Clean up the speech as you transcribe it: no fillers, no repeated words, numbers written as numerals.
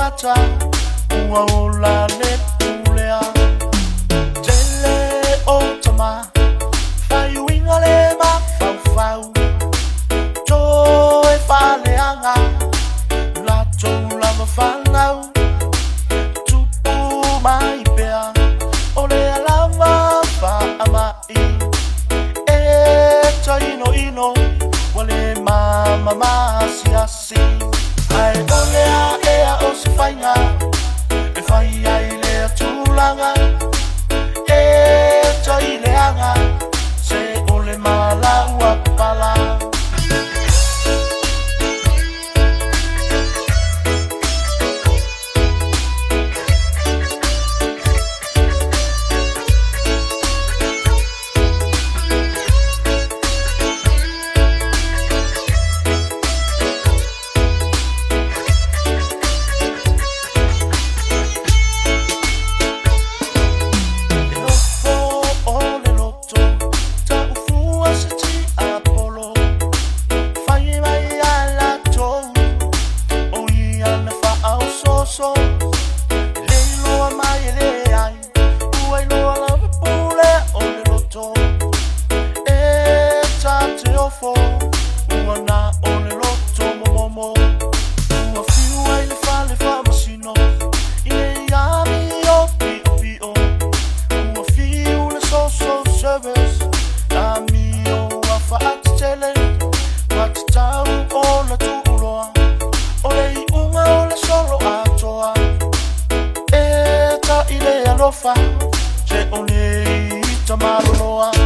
ngata ua ola le pulea tele o tama fai winga le ma fau fau to e fale anga la to la ma fanau tupu mai pea ole alama fa amai e taino ino wale mama siasi ai olea ea o se fainga e fai ai lea tūlanga e tai leanga se ole malaua pala so leilo mai le ai uai lo la pule o le loto e tate ofo una o le loto momo ua fiu ai le fa masino i le ami o pio ua fiu le social service ami o a fa atele matau o la tuloa o le unga o le solo alofa, se ole i tamaloa.